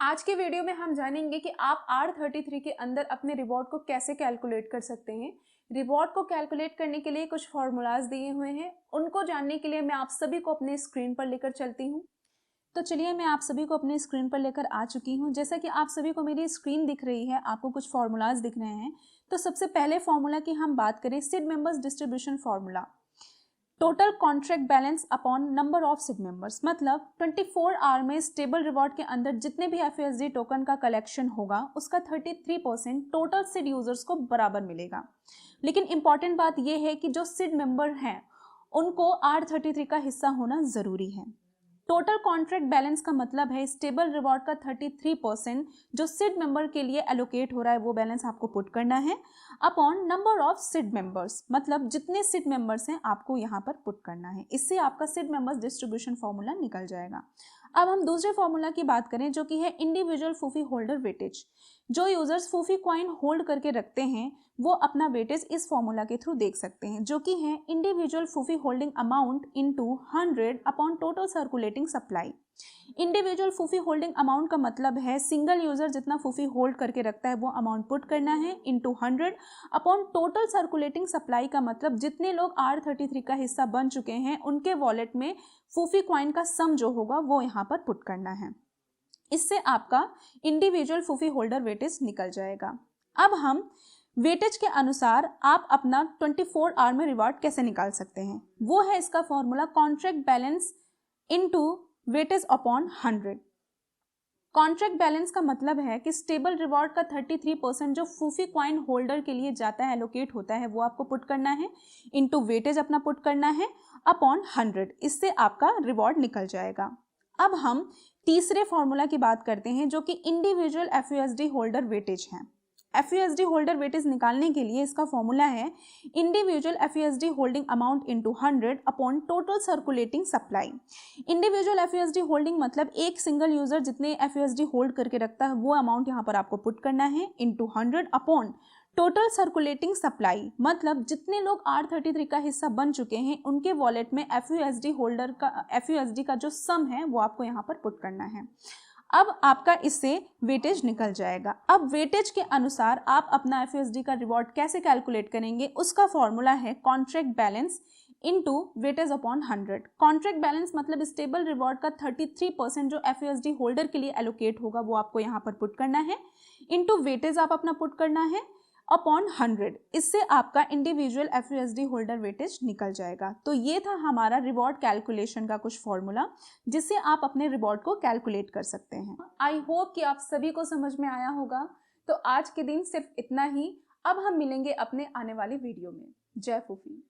आज के वीडियो में हम जानेंगे कि आप R33 के अंदर अपने रिवॉर्ड को कैसे कैलकुलेट कर सकते हैं। रिवॉर्ड को कैलकुलेट करने के लिए कुछ फॉर्मूलाज दिए हुए हैं, उनको जानने के लिए मैं आप सभी को अपने स्क्रीन पर लेकर चलती हूँ। तो चलिए मैं आप सभी को अपने स्क्रीन पर लेकर आ चुकी हूँ। जैसा कि आप सभी को मेरी स्क्रीन दिख रही है, आपको कुछ फॉर्मूलाज दिख रहे हैं। तो सबसे पहले फॉर्मूला की हम बात करें, SID members distribution formula, total contract balance upon number of SID members. मतलब 24 आवर में स्टेबल रिवॉर्ड के अंदर जितने भी एफयूएसडी टोकन का कलेक्शन होगा उसका 33% टोटल सिड यूजर्स को बराबर मिलेगा। लेकिन इंपॉर्टेंट बात यह है कि जो सिड मेंबर हैं उनको R33 का हिस्सा होना जरूरी है। टोटल कॉन्ट्रैक्ट बैलेंस का मतलब है स्टेबल रिवॉर्ड का 33% जो सिड मेंबर के लिए एलोकेट हो रहा है वो बैलेंस आपको पुट करना है upon number of SID members, मतलब जितने सिड मेंबर्स हैं आपको यहाँ पर पुट करना है। इससे आपका सिड मेंबर्स डिस्ट्रीब्यूशन फॉर्मूला निकल जाएगा। अब हम दूसरे फॉर्मूला की बात करें जो कि है इंडिविजुअल फूफी होल्डर वेटेज। जो यूजर्स फूफी कॉइन होल्ड करके रखते हैं वो अपना वेटेज इस फॉर्मूला के थ्रू देख सकते हैं, जो कि है इंडिविजुअल फूफी holding amount into 100 upon total circulating supply. Individual फूफी होल्डिंग अमाउंट का मतलब है सिंगल यूजर जितना फूफी होल्ड करके रखता है वो अमाउंट पुट करना है into 100 upon total circulating supply का मतलब जितने लोग R33 का हिस्सा बन चुके हैं उनके वॉलेट में फूफी कॉइन का सम जो होगा वो यहाँ पर पुट करना है। इससे आपका इंडिविजुअल फूफी होल्डर वेटेज निकल जाएगा। अब हम वेटेज के अनुसार आप अपना 24 आवर में रिवॉर्ड कैसे निकाल सकते हैं, वो है इसका formula contract balance into weightage upon 100। Contract balance का मतलब है कि स्टेबल रिवॉर्ड का 33% जो फूफी कॉइन होल्डर के लिए जाता है, एलोकेट होता है, वो आपको पुट करना है इनटू वेटेज अपना पुट करना है अपॉन 100। इससे आपका रिवॉर्ड निकल जाएगा। अब हम तीसरे फॉर्मूला की बात करते हैं जो कि इंडिविजुअल एफयूएसडी होल्डर वेटेज है। एफयूएसडी होल्डर वेटेज निकालने के लिए इसका फॉर्मूला है individual FUSD holding amount into 100 upon total circulating supply. Individual FUSD holding मतलब एक सिंगल यूजर जितने एफयूएसडी होल्ड करके रखता है वो अमाउंट यहाँ पर आपको पुट करना है into 100 upon total circulating supply, मतलब जितने लोग R33 का हिस्सा बन चुके हैं उनके वॉलेट में एफयूएसडी होल्डर का एफयूएसडी का जो सम है वो आपको यहाँ पर पुट करना है। अब आपका इससे वेटेज निकल जाएगा। अब वेटेज के अनुसार आप अपना एफयूएसडी का रिवॉर्ड कैसे कैलकुलेट करेंगे, उसका फॉर्मूला है contract balance into weightage upon 100। Contract balance मतलब स्टेबल रिवॉर्ड का 33% जो एफयूएसडी होल्डर के लिए एलोकेट होगा वो आपको यहाँ पर पुट करना है इनटू वेटेज आप अपना पुट करना है अपॉन 100। इससे आपका इंडिविजुअल एफयूएसडी होल्डर वेटेज निकल जाएगा। तो ये था हमारा रिवॉर्ड कैलकुलेशन का कुछ फॉर्मूला जिससे आप अपने रिवॉर्ड को कैलकुलेट कर सकते हैं। आई होप कि आप सभी को समझ में आया होगा। तो आज के दिन सिर्फ इतना ही। अब हम मिलेंगे अपने आने वाली वीडियो में। जय फूफी।